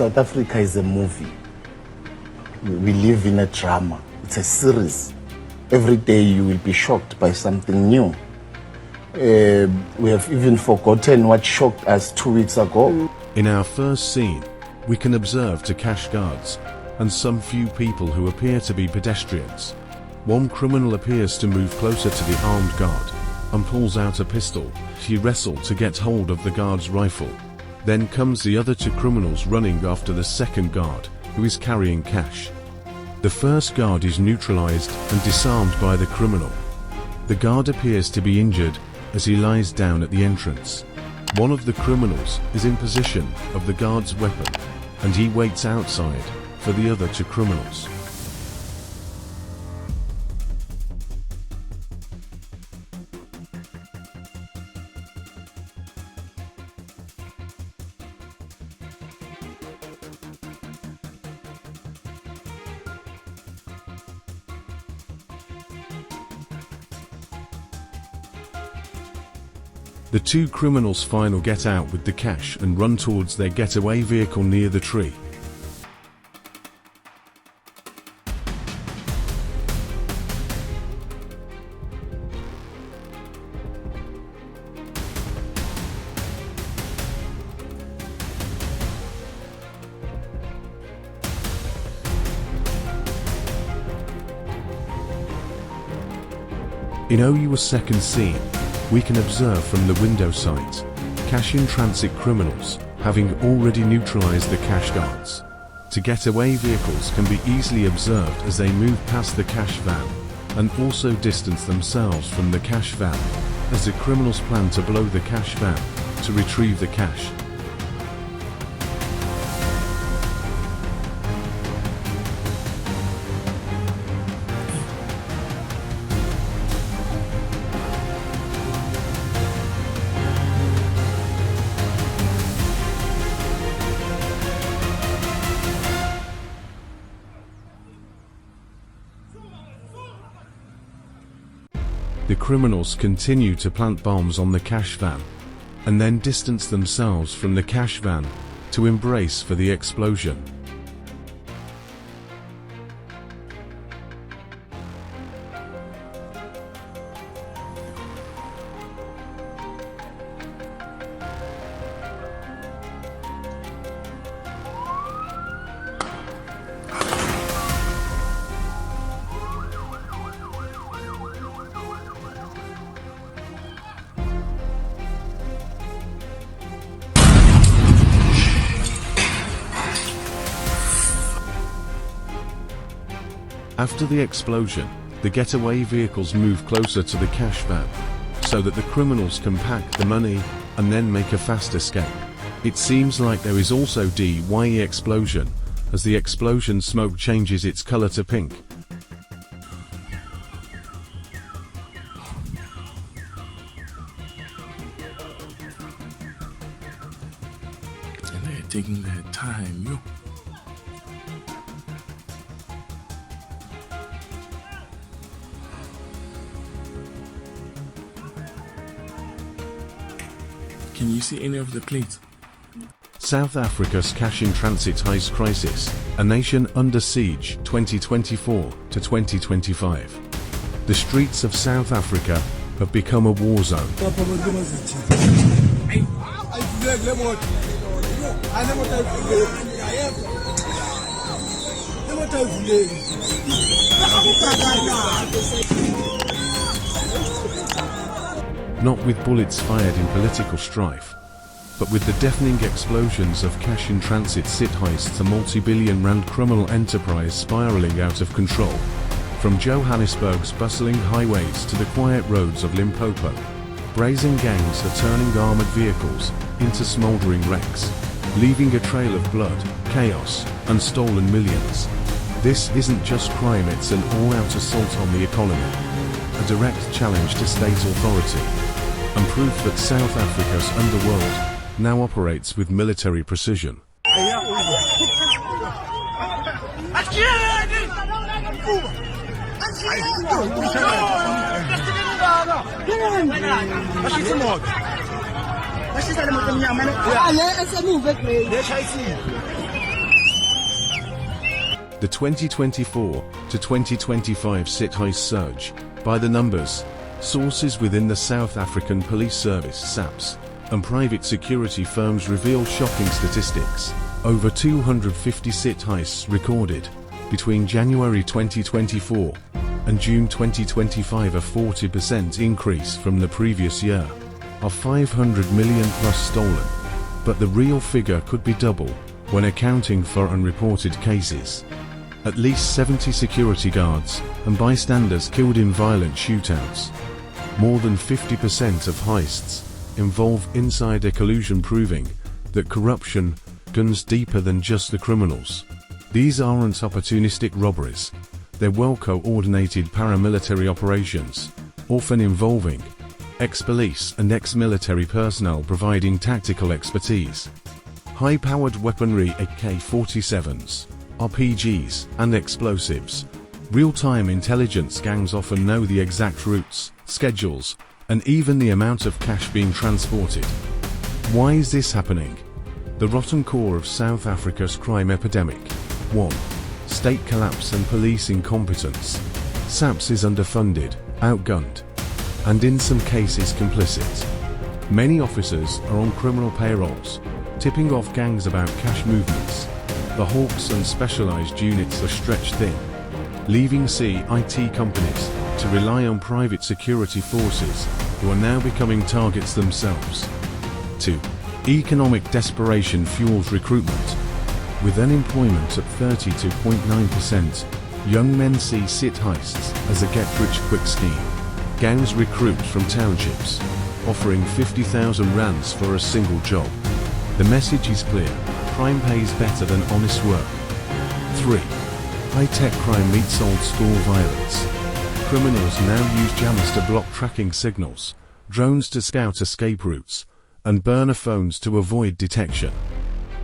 South Africa is a movie. We live in a drama. It's a series. Every day you will be shocked by something new. We have even forgotten what shocked us 2 weeks ago. In our first scene, we can observe two cash guards and some few people who appear to be pedestrians. One criminal appears to move closer to the armed guard and pulls out a pistol. He wrestles to get hold of the guard's rifle. Then comes the other two criminals running after the second guard, who is carrying cash. The first guard is neutralized and disarmed by the criminal. The guard appears to be injured as he lies down at the entrance. One of the criminals is in possession of the guard's weapon, and he waits outside for the other two criminals. The two criminals finally get out with the cash and run towards their getaway vehicle near the tree. In OU's second scene, we can observe from the window sight cash-in-transit criminals having already neutralized the cash guards. The getaway vehicles can be easily observed as they move past the cash van and also distance themselves from the cash van as the criminals plan to blow the cash van to retrieve the cash. The criminals continue to plant bombs on the cash van, and then distance themselves from the cash van to embrace for the explosion. After the explosion, the getaway vehicles move closer to the cash van, so that the criminals can pack the money and then make a fast escape. It seems like there is also DYE explosion, as the explosion smoke changes its color to pink. And they're taking their time, yo. Can you see any of the plates? South Africa's cash-in-transit heist crisis, a nation under siege 2024 to 2025. The streets of South Africa have become a war zone. Not with bullets fired in political strife, but with the deafening explosions of cash-in-transit heists, a multi-billion rand criminal enterprise spiraling out of control. From Johannesburg's bustling highways to the quiet roads of Limpopo, brazen gangs are turning armored vehicles into smoldering wrecks, leaving a trail of blood, chaos, and stolen millions. This isn't just crime, it's an all-out assault on the economy, a direct challenge to state authority, and proof that South Africa's underworld now operates with military precision. The 2024 to 2025 SIT heist surge, by the numbers, sources within the South African Police Service (SAPS) and private security firms reveal shocking statistics. Over 250 SIT heists recorded between January 2024 and June 2025, a 40% increase from the previous year, of 500 million plus stolen, but the real figure could be double when accounting for unreported cases. At least 70 security guards and bystanders killed in violent shootouts. More than 50% of heists involve insider collusion, proving that corruption guns deeper than just the criminals. These aren't opportunistic robberies, they're well-coordinated paramilitary operations, often involving ex-police and ex-military personnel providing tactical expertise. High-powered weaponry, AK-47s, RPGs, and explosives. Real-time intelligence gangs often know the exact routes, schedules, and even the amount of cash being transported. Why is this happening? The rotten core of South Africa's crime epidemic. 1. State collapse and police incompetence. SAPS is underfunded, outgunned, and in some cases complicit. Many officers are on criminal payrolls, tipping off gangs about cash movements. The hawks and specialized units are stretched thin, leaving IT companies to rely on private security forces who are now becoming targets themselves. 2. Economic desperation fuels recruitment. With unemployment at 32.9%, young men see SIT heists as a get-rich-quick scheme. Gangs recruit from townships, offering 50,000 rands for a single job. The message is clear: crime pays better than honest work. 3. High-tech crime meets old-school violence. Criminals now use jammers to block tracking signals, drones to scout escape routes, and burner phones to avoid detection.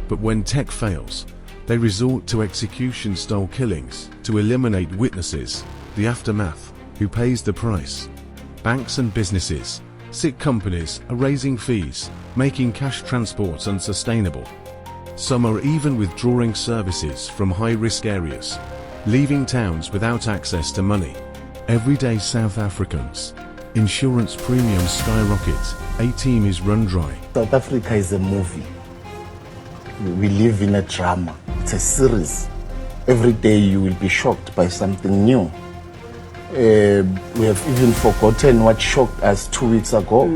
But when tech fails, they resort to execution-style killings to eliminate witnesses. The aftermath: who pays the price? Banks and businesses. SIT companies are raising fees, making cash transports unsustainable. Some are even withdrawing services from high-risk areas, leaving towns without access to money. Everyday South Africans. Insurance premiums skyrocket. A team is run dry. South Africa is a movie. We live in a drama. It's a series. Every day you will be shocked by something new. We have even forgotten what shocked us 2 weeks ago.